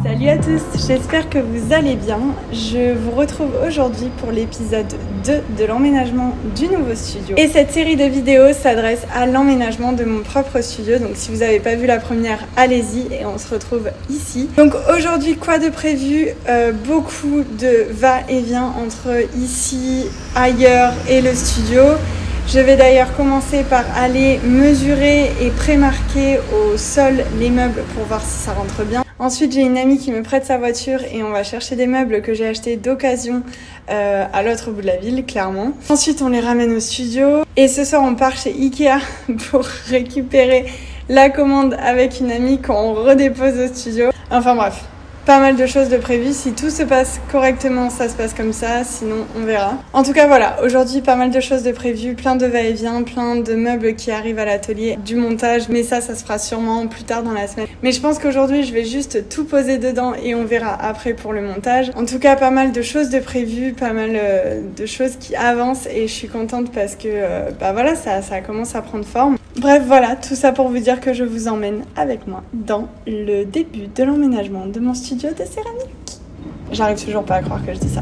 Salut à tous, j'espère que vous allez bien. Je vous retrouve aujourd'hui pour l'épisode 2 de l'emménagement du nouveau studio. Et cette série de vidéos s'adresse à l'emménagement de mon propre studio. Donc si vous n'avez pas vu la première, allez-y et on se retrouve ici. Donc aujourd'hui, quoi de prévu? Beaucoup de va-et-vient entre ici, ailleurs et le studio. Je vais d'ailleurs commencer par aller mesurer et prémarquer au sol les meubles pour voir si ça rentre bien. Ensuite, j'ai une amie qui me prête sa voiture et on va chercher des meubles que j'ai achetés d'occasion à l'autre bout de la ville, clairement. Ensuite, on les ramène au studio et ce soir, on part chez Ikea pour récupérer la commande avec une amie quand on redépose au studio. Enfin bref. Pas mal de choses de prévues. Si tout se passe correctement, ça se passe comme ça. Sinon, on verra. En tout cas, voilà. Aujourd'hui, pas mal de choses de prévues. Plein de va-et-vient, plein de meubles qui arrivent à l'atelier, du montage. Mais ça se fera sûrement plus tard dans la semaine. Mais je pense qu'aujourd'hui, je vais juste tout poser dedans et on verra après pour le montage. En tout cas, pas mal de choses de prévues, pas mal de choses qui avancent et je suis contente parce que, voilà, ça commence à prendre forme. Bref, voilà. Tout ça pour vous dire que je vous emmène avec moi dans le début de l'emménagement de mon studio de céramique. J'arrive toujours pas à croire que je dis ça.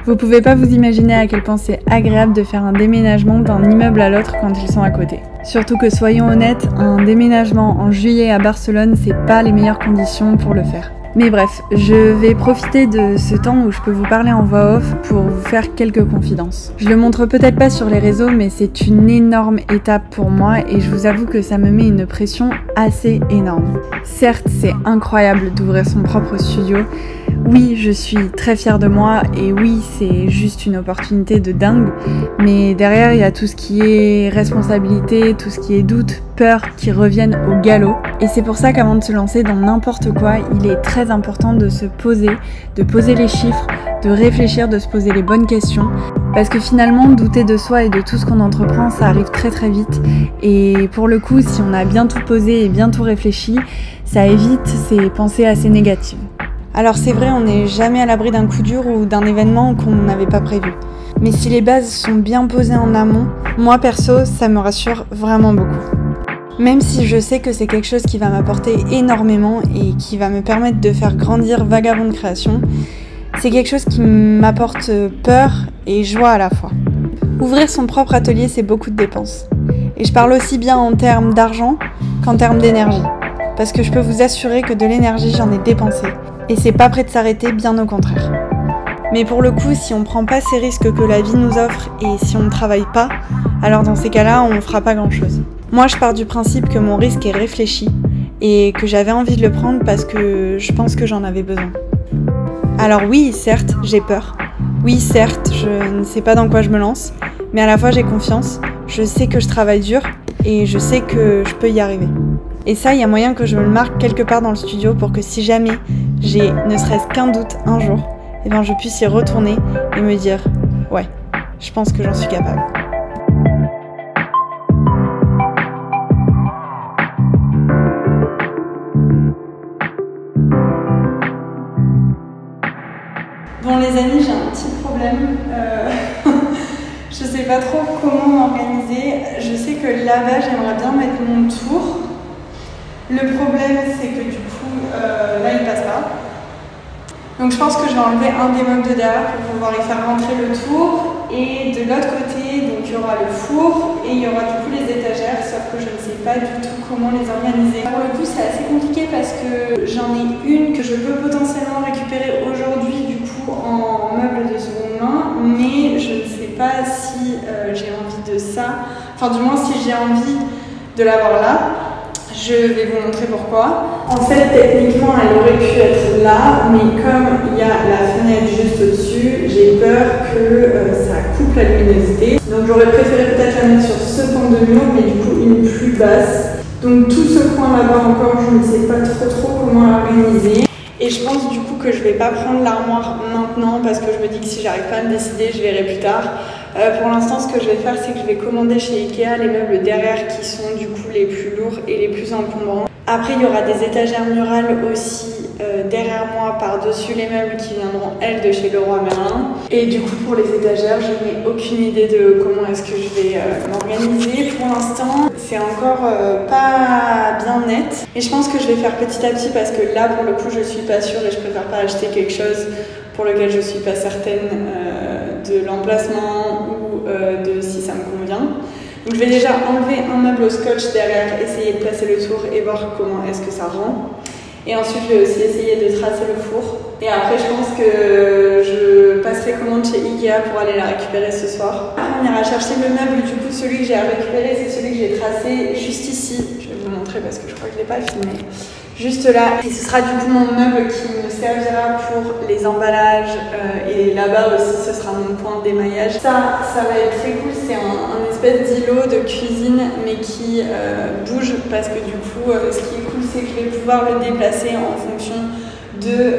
Vous pouvez pas vous imaginer à quel point c'est agréable de faire un déménagement d'un immeuble à l'autre quand ils sont à côté. Surtout que soyons honnêtes, un déménagement en juillet à Barcelone, c'est pas les meilleures conditions pour le faire. Mais bref, je vais profiter de ce temps où je peux vous parler en voix off pour vous faire quelques confidences. Je le montre peut-être pas sur les réseaux, mais c'est une énorme étape pour moi et je vous avoue que ça me met une pression assez énorme. Certes, c'est incroyable d'ouvrir son propre studio. Oui, je suis très fière de moi et oui, c'est juste une opportunité de dingue. Mais derrière, il y a tout ce qui est responsabilité, tout ce qui est doute, peur qui reviennent au galop. Et c'est pour ça qu'avant de se lancer dans n'importe quoi, il est très important de se poser, de poser les chiffres, de réfléchir, de se poser les bonnes questions. Parce que finalement, douter de soi et de tout ce qu'on entreprend, ça arrive très très vite. Et pour le coup, si on a bien tout posé et bien tout réfléchi, ça évite ces pensées assez négatives. Alors c'est vrai, on n'est jamais à l'abri d'un coup dur ou d'un événement qu'on n'avait pas prévu. Mais si les bases sont bien posées en amont, moi perso, ça me rassure vraiment beaucoup. Même si je sais que c'est quelque chose qui va m'apporter énormément et qui va me permettre de faire grandir Vagabond Création, c'est quelque chose qui m'apporte peur et joie à la fois. Ouvrir son propre atelier, c'est beaucoup de dépenses. Et je parle aussi bien en termes d'argent qu'en termes d'énergie. Parce que je peux vous assurer que de l'énergie, j'en ai dépensé. Et c'est pas prêt de s'arrêter, bien au contraire. Mais pour le coup, si on prend pas ces risques que la vie nous offre et si on ne travaille pas, alors dans ces cas-là, on fera pas grand-chose. Moi, je pars du principe que mon risque est réfléchi et que j'avais envie de le prendre parce que je pense que j'en avais besoin. Alors oui, certes, j'ai peur. Oui, certes, je ne sais pas dans quoi je me lance, mais à la fois j'ai confiance, je sais que je travaille dur et je sais que je peux y arriver. Et ça, il y a moyen que je me le marque quelque part dans le studio pour que si jamais j'ai ne serait-ce qu'un doute un jour, eh bien je puisse y retourner et me dire « Ouais, je pense que j'en suis capable ». Bon les amis, j'ai un petit problème. Je sais pas trop comment m'organiser. Je sais que là-bas, j'aimerais bien mettre mon tour. Le problème, c'est que du coup, là, il passe pas. Donc je pense que je vais enlever un des meubles de derrière pour pouvoir y faire rentrer le tour. Et de l'autre côté, donc il y aura le four et il y aura du coup les étagères, sauf que je ne sais pas du tout comment les organiser. Pour le coup, c'est assez compliqué parce que j'en ai une que je peux potentiellement récupérer aujourd'hui du coup en meuble de seconde main, mais je ne sais pas si j'ai envie de ça. Enfin, du moins, si j'ai envie de l'avoir là. Je vais vous montrer pourquoi. En fait, techniquement, elle aurait pu être là, mais comme il y a la fenêtre juste au-dessus, j'ai peur que ça coupe la luminosité. Donc j'aurais préféré peut-être la mettre sur ce pan de mur, mais du coup une plus basse. Donc tout ce coin là-bas encore, je ne sais pas trop comment l'organiser. Et je pense du coup que je ne vais pas prendre l'armoire maintenant parce que je me dis que si j'arrive pas à me décider, je verrai plus tard. Pour l'instant, ce que je vais faire, c'est que je vais commander chez Ikea les meubles derrière qui sont du coup les plus lourds et les plus encombrants. Après, il y aura des étagères murales aussi derrière moi par-dessus les meubles qui viendront elles de chez Leroy Merlin. Et du coup pour les étagères, je n'ai aucune idée de comment est-ce que je vais m'organiser. Pour l'instant, c'est encore pas bien net. Et je pense que je vais faire petit à petit parce que là pour le coup je suis pas sûre et je préfère pas acheter quelque chose pour lequel je suis pas certaine de l'emplacement ou de si ça me convient. Donc je vais déjà enlever un meuble au scotch derrière, essayer de placer le tour et voir comment est-ce que ça rend. Et ensuite je vais aussi essayer de tracer le four. Et après je pense que je passerai commande chez Ikea pour aller la récupérer ce soir. On ira chercher le meuble, du coup celui que j'ai à récupérer c'est celui que j'ai tracé juste ici. Je vais vous montrer parce que je crois que je ne l'ai pas filmé. Juste là, et ce sera du coup mon meuble qui me servira pour les emballages et là-bas aussi ce sera mon point d'émaillage. Ça va être très cool, c'est un espèce d'îlot de cuisine mais qui bouge parce que du coup ce qui est cool c'est que je vais pouvoir le déplacer en fonction de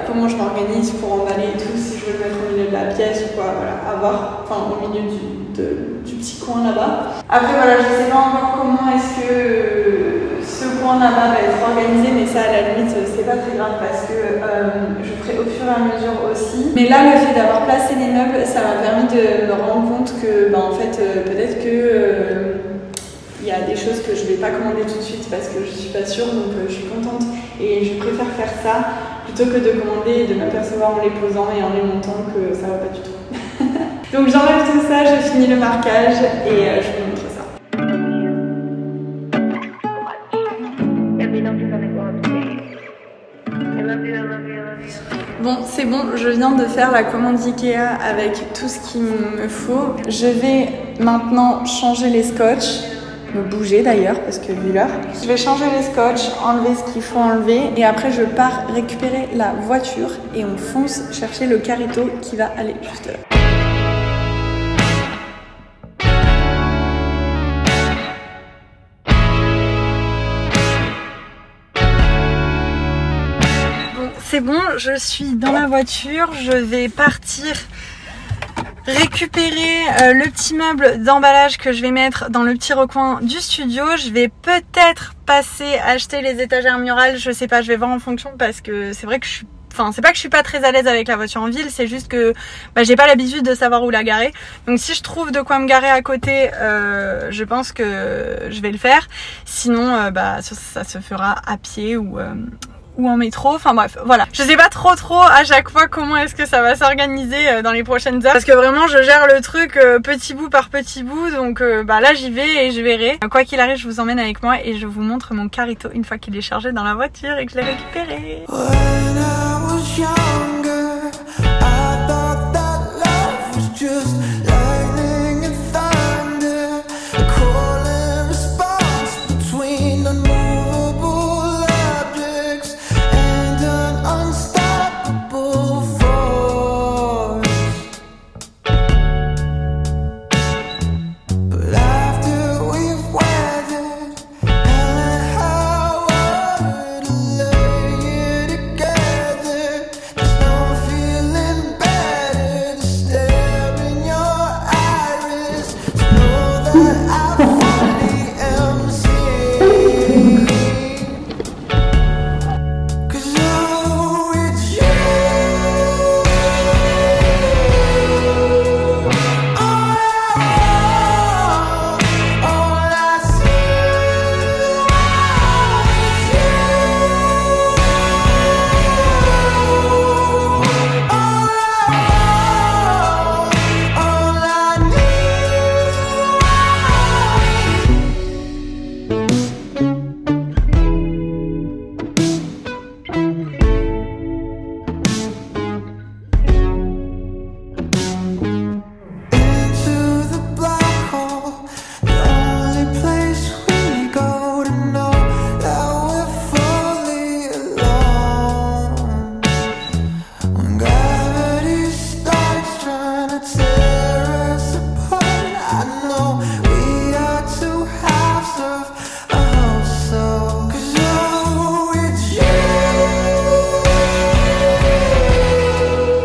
comment je m'organise pour emballer et tout, si je veux le mettre au milieu de la pièce ou quoi, voilà, à voir, enfin au milieu du petit coin là-bas. Après voilà, je sais pas encore comment est-ce que ce coin là-bas va être organisé, mais ça à la limite c'est pas très grave parce que je ferai au fur et à mesure aussi. Mais là le fait d'avoir placé les meubles, ça m'a permis de me rendre compte que en fait peut-être que il y a des choses que je vais pas commander tout de suite parce que je suis pas sûre, donc je suis contente et je préfère faire ça plutôt que de commander et de m'apercevoir en les posant et en les montant que ça va pas du tout. Donc j'enlève tout ça, je finis le marquage et je vous montre ça. Bon, c'est bon, je viens de faire la commande Ikea avec tout ce qu'il me faut. Je vais maintenant changer les scotch, me bouger d'ailleurs parce que vu l'heure. Je vais changer les scotch, enlever ce qu'il faut enlever et après je pars récupérer la voiture et on fonce chercher le carito qui va aller juste là. C'est bon, je suis dans la voiture, je vais partir récupérer le petit meuble d'emballage que je vais mettre dans le petit recoin du studio. Je vais peut-être passer acheter les étagères murales, je sais pas, je vais voir en fonction parce que c'est vrai que c'est pas que je suis pas très à l'aise avec la voiture en ville, c'est juste que j'ai pas l'habitude de savoir où la garer. Donc si je trouve de quoi me garer à côté, je pense que je vais le faire. Sinon, ça se fera à pied ou en métro, enfin bref, voilà. Je sais pas trop à chaque fois comment est-ce que ça va s'organiser dans les prochaines heures. Parce que vraiment je gère le truc petit bout par petit bout, donc là j'y vais et je verrai. Quoi qu'il arrive, je vous emmène avec moi et je vous montre mon carito une fois qu'il est chargé dans la voiture et que je l'ai récupéré.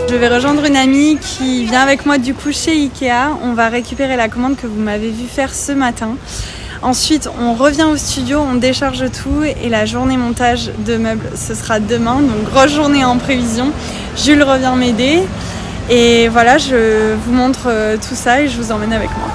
Je vais rejoindre une amie qui vient avec moi du coup chez Ikea. On va récupérer la commande que vous m'avez vu faire ce matin. Ensuite, on revient au studio, on décharge tout et la journée montage de meubles, ce sera demain. Donc grosse journée en prévision. Jules revient m'aider. Et voilà, je vous montre tout ça et je vous emmène avec moi.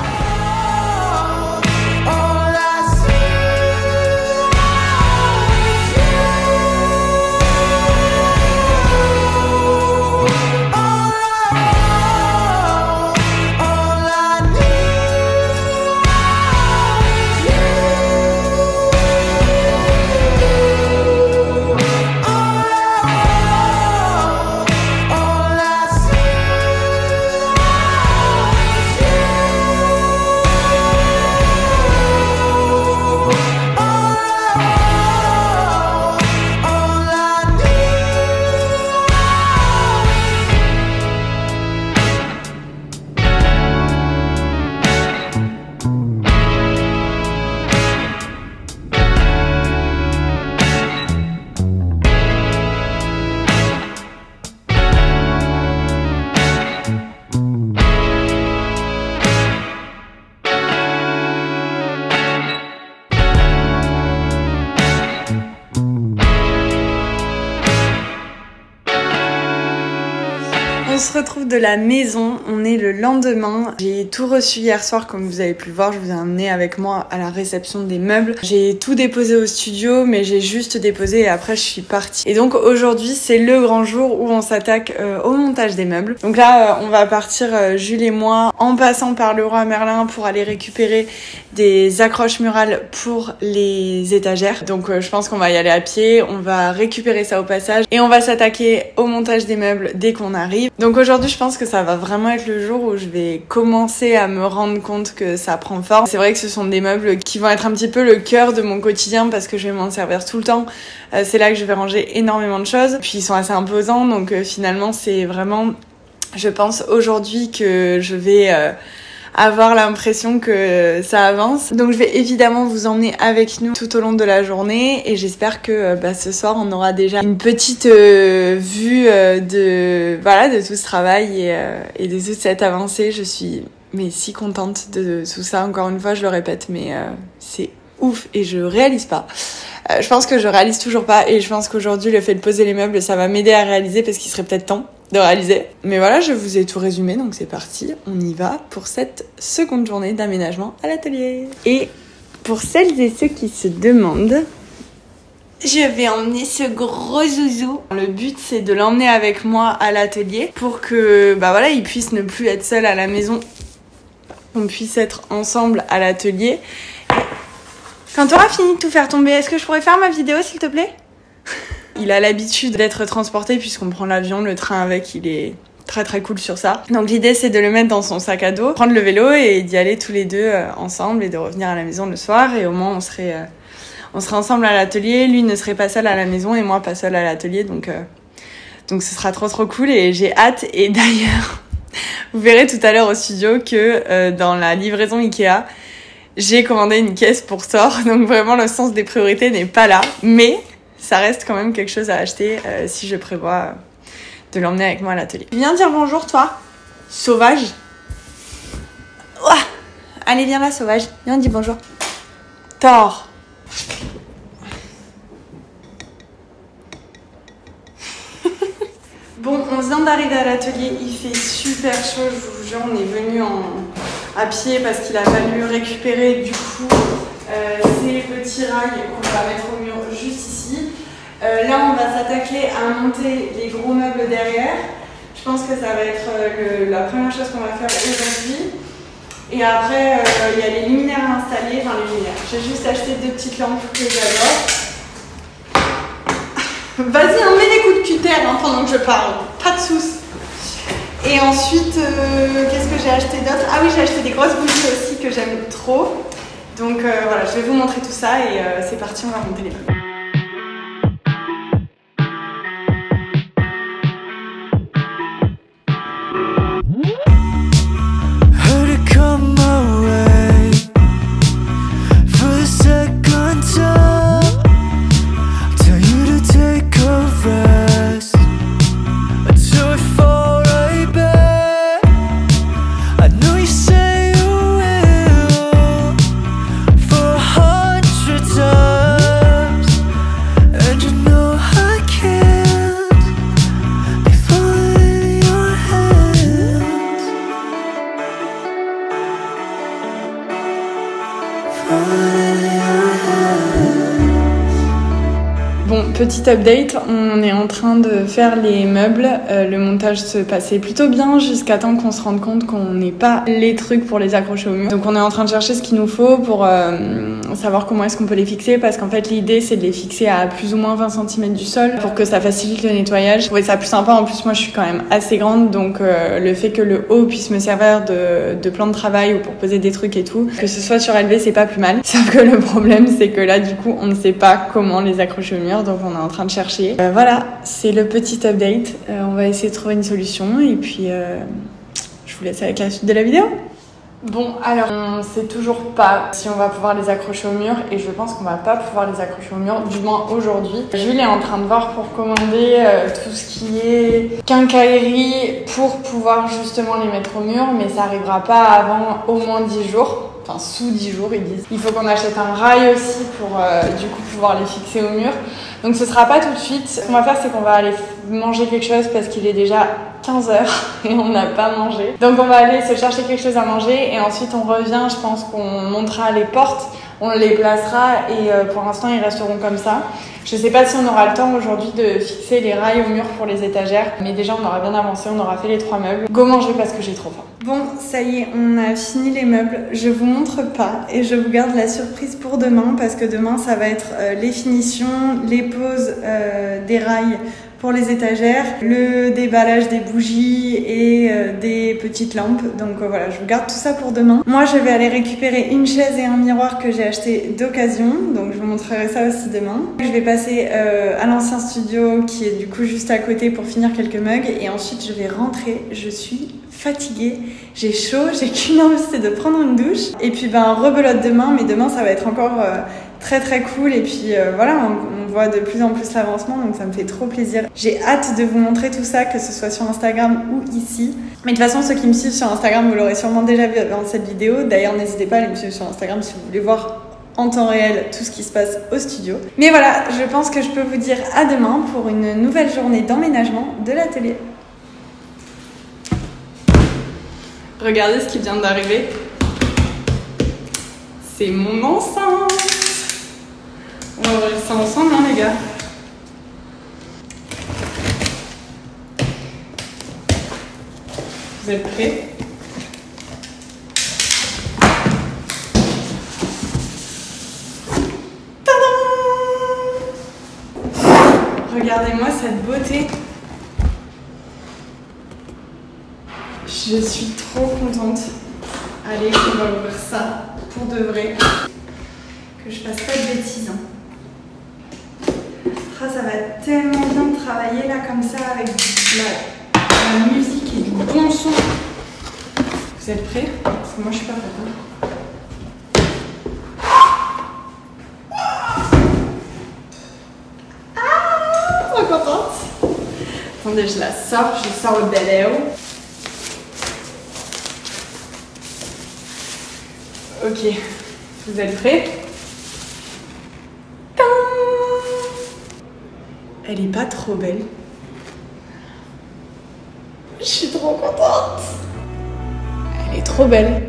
On se retrouve de la maison, on est le lendemain. J'ai tout reçu hier soir comme vous avez pu le voir, je vous ai emmené avec moi à la réception des meubles. J'ai tout déposé au studio mais j'ai juste déposé et après je suis partie. Et donc aujourd'hui c'est le grand jour où on s'attaque au montage des meubles. Donc là on va partir Jules et moi en passant par Leroy Merlin pour aller récupérer des accroches murales pour les étagères. Donc je pense qu'on va y aller à pied, on va récupérer ça au passage et on va s'attaquer au montage des meubles dès qu'on arrive. Donc aujourd'hui je pense que ça va vraiment être le jour où je vais commencer à me rendre compte que ça prend forme. C'est vrai que ce sont des meubles qui vont être un petit peu le cœur de mon quotidien parce que je vais m'en servir tout le temps. C'est là que je vais ranger énormément de choses. Puis ils sont assez imposants donc finalement c'est vraiment, je pense aujourd'hui que je vais avoir l'impression que ça avance. Donc je vais évidemment vous emmener avec nous tout au long de la journée et j'espère que ce soir on aura déjà une petite vue de tout ce travail et de toute cette avancée. Je suis si contente de tout ça, encore une fois je le répète, mais c'est ouf et je réalise pas. Je pense que je réalise toujours pas et je pense qu'aujourd'hui le fait de poser les meubles ça va m'aider à réaliser parce qu'il serait peut-être temps de réaliser. Mais voilà, je vous ai tout résumé, donc c'est parti, on y va pour cette seconde journée d'aménagement à l'atelier. Et pour celles et ceux qui se demandent, je vais emmener ce gros zouzou. Le but c'est de l'emmener avec moi à l'atelier pour que il puisse ne plus être seul à la maison, qu'on puisse être ensemble à l'atelier. Quand tu auras fini de tout faire tomber, est-ce que je pourrais faire ma vidéo s'il te plaît ? Il a l'habitude d'être transporté puisqu'on prend l'avion, le train avec, il est très très cool sur ça. Donc l'idée c'est de le mettre dans son sac à dos, prendre le vélo et d'y aller tous les deux ensemble et de revenir à la maison le soir et au moins on serait ensemble à l'atelier, lui ne serait pas seul à la maison et moi pas seule à l'atelier donc ce sera trop cool et j'ai hâte. Et d'ailleurs vous verrez tout à l'heure au studio que dans la livraison Ikea j'ai commandé une caisse pour Thor, donc vraiment le sens des priorités n'est pas là, mais ça reste quand même quelque chose à acheter si je prévois de l'emmener avec moi à l'atelier. Viens dire bonjour toi, sauvage. Ouah, allez viens là sauvage, viens dis bonjour. Thor. Bon, on vient d'arriver à l'atelier, il fait super chaud, je vous jure, on est venu à pied parce qu'il a fallu récupérer du coup ces petits rails qu'on va mettre au mur juste ici. Là on va s'attaquer à monter les gros meubles derrière. Je pense que ça va être la première chose qu'on va faire aujourd'hui. Et après il y a les luminaires à installer, enfin les luminaires. J'ai juste acheté 2 petites lampes que j'adore. Vas-y, on met des coups de cutter pendant que je parle, pas de soucis. Et ensuite, qu'est-ce que j'ai acheté d'autre? Ah oui, j'ai acheté des grosses bougies aussi que j'aime trop. Donc voilà, je vais vous montrer tout ça et c'est parti, on va monter les meubles. For Bon, petit update, on est en train de faire les meubles. Le montage se passait plutôt bien jusqu'à temps qu'on se rende compte qu'on n'ait pas les trucs pour les accrocher au mur. Donc on est en train de chercher ce qu'il nous faut pour savoir comment est-ce qu'on peut les fixer, parce qu'en fait l'idée c'est de les fixer à plus ou moins 20 cm du sol pour que ça facilite le nettoyage. Je trouvais ça plus sympa, en plus moi je suis quand même assez grande, donc le fait que le haut puisse me servir de plan de travail ou pour poser des trucs et tout, que ce soit surélevé c'est pas plus mal. Sauf que le problème c'est que là du coup on ne sait pas comment les accrocher au mur, donc on est en train de chercher. Voilà, c'est le petit update. On va essayer de trouver une solution et puis je vous laisse avec la suite de la vidéo. Bon, alors on sait toujours pas si on va pouvoir les accrocher au mur et je pense qu'on va pas pouvoir les accrocher au mur, du moins aujourd'hui. Jules est en train de voir pour commander tout ce qui est quincaillerie pour pouvoir justement les mettre au mur, mais ça arrivera pas avant au moins 10 jours. Enfin, sous 10 jours, ils disent. Il faut qu'on achète un rail aussi pour du coup pouvoir les fixer au mur. Donc ce sera pas tout de suite. Ce qu'on va faire, c'est qu'on va aller manger quelque chose parce qu'il est déjà 15 h et on n'a pas mangé. Donc on va aller se chercher quelque chose à manger et ensuite on revient. Je pense qu'on montera les portes, on les placera et pour l'instant ils resteront comme ça. Je sais pas si on aura le temps aujourd'hui de fixer les rails au mur pour les étagères, mais déjà on aura bien avancé, on aura fait les 3 meubles. Go manger parce que j'ai trop faim. Bon, ça y est, on a fini les meubles. Je vous montre pas et je vous garde la surprise pour demain parce que demain ça va être les finitions, les poses des rails pour les étagères, le déballage des bougies et des petites lampes. Donc voilà, je vous garde tout ça pour demain. Moi, je vais aller récupérer une chaise et un miroir que j'ai acheté d'occasion. Donc je vous montrerai ça aussi demain. Je vais passer à l'ancien studio qui est du coup juste à côté pour finir quelques mugs. Et ensuite, je vais rentrer. Je suis fatiguée, j'ai chaud, j'ai qu'une envie, c'est de prendre une douche. Et puis rebelote demain, mais demain ça va être encore très très cool. Et puis voilà, on voit de plus en plus l'avancement, donc ça me fait trop plaisir. J'ai hâte de vous montrer tout ça, que ce soit sur Instagram ou ici. Mais de toute façon, ceux qui me suivent sur Instagram, vous l'aurez sûrement déjà vu dans cette vidéo. D'ailleurs, n'hésitez pas à aller me suivre sur Instagram si vous voulez voir en temps réel tout ce qui se passe au studio. Mais voilà, je pense que je peux vous dire à demain pour une nouvelle journée d'emménagement de l'atelier. Regardez ce qui vient d'arriver. C'est mon enceinte. On va ouvrir ça ensemble, hein, les gars. Vous êtes prêts? Tadam! Regardez-moi cette beauté. Je suis trop contente. Allez, on va ouvrir ça pour de vrai. Que je fasse pas de bêtises. Ah, ça va tellement bien de travailler là comme ça avec la musique et du bon son. Vous êtes prêts? Parce que moi je suis pas prête. Ah, trop contente. Attendez, je la sors, je sors le Bel-Air. Ok, vous êtes prêts? Elle est pas trop belle. Je suis trop contente. Elle est trop belle.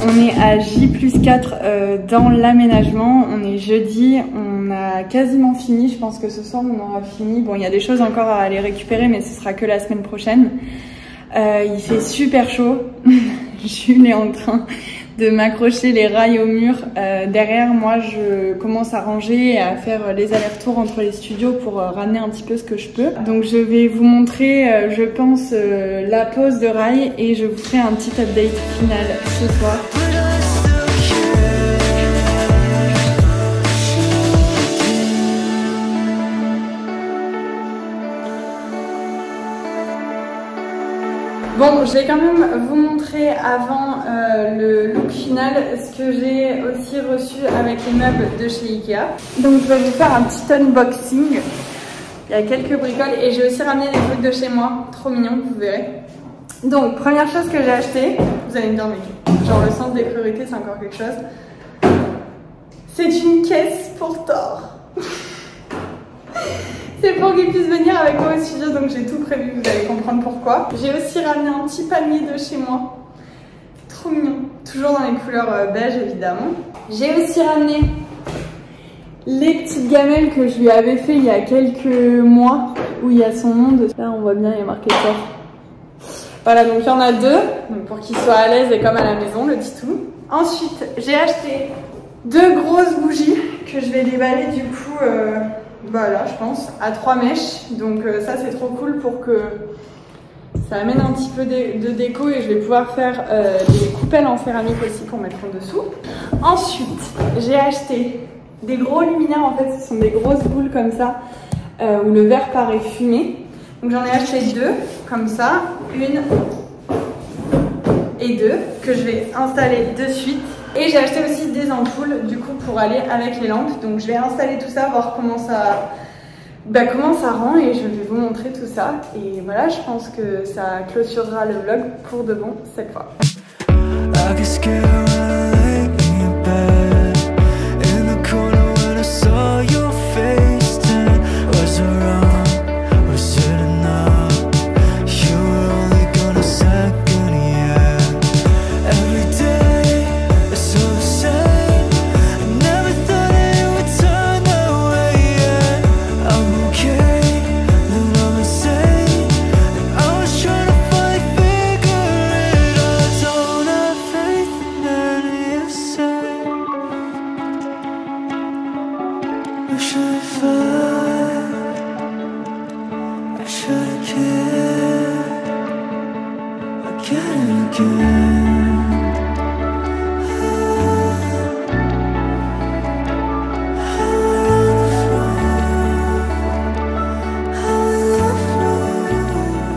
On est à J+4 dans l'aménagement, on est jeudi, on a quasiment fini, je pense que ce soir on aura fini. Bon, il y a des choses encore à aller récupérer, mais ce sera que la semaine prochaine. Il fait super chaud, Jules est en train de m'accrocher les rails au mur. Derrière, moi je commence à ranger et à faire les allers-retours entre les studios pour ramener un petit peu ce que je peux. Donc je vais vous montrer, je pense, la pose de rails et je vous ferai un petit update final ce soir. Bon, je vais quand même vous montrer avant le look final ce que j'ai aussi reçu avec les meubles de chez Ikea. Donc je vais vous faire un petit unboxing. Il y a quelques bricoles et j'ai aussi ramené des trucs de chez moi. trop mignon, vous verrez. Donc première chose que j'ai acheté, vous allez me dire mais genre le sens des priorités c'est encore quelque chose. C'est une caisse pour Thor. C'est pour qu'il puisse venir avec moi au studio, donc j'ai tout prévu, vous allez comprendre pourquoi. J'ai aussi ramené un petit panier de chez moi. Trop mignon. Toujours dans les couleurs beige évidemment. J'ai aussi ramené les petites gamelles que je lui avais fait il y a quelques mois, où il y a son nom dessus. Là on voit bien, il y a marqué Thor. Voilà, donc il y en a deux, donc pour qu'il soit à l'aise et comme à la maison, le titou. Ensuite, j'ai acheté 2 grosses bougies que je vais déballer du coup, voilà, je pense, à 3 mèches. Donc ça c'est trop cool pour que ça amène un petit peu de déco et je vais pouvoir faire des coupelles en céramique aussi pour mettre en dessous. Ensuite, j'ai acheté des gros luminaires, en fait ce sont des grosses boules comme ça, où le verre paraît fumé. Donc j'en ai acheté 2 comme ça, 1 et 2 que je vais installer de suite. Et j'ai acheté aussi des ampoules du coup pour aller avec les lampes. Donc je vais installer tout ça, voir comment ça rend et je vais vous montrer tout ça. Et voilà, je pense que ça clôturera le vlog pour de bon cette fois.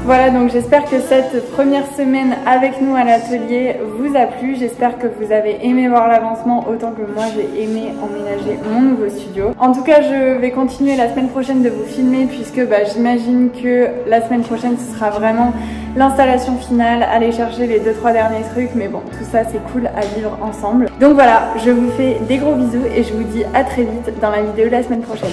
Voilà, donc j'espère que cette première semaine avec nous à l'atelier vous a plu. J'espère que vous avez aimé voir l'avancement autant que moi j'ai aimé emménager mon nouveau studio. En tout cas, je vais continuer la semaine prochaine de vous filmer puisque j'imagine que la semaine prochaine ce sera vraiment l'installation finale, aller chercher les 2-3 derniers trucs. Mais bon, tout ça c'est cool à vivre ensemble. Donc voilà, je vous fais des gros bisous et je vous dis à très vite dans la vidéo de la semaine prochaine.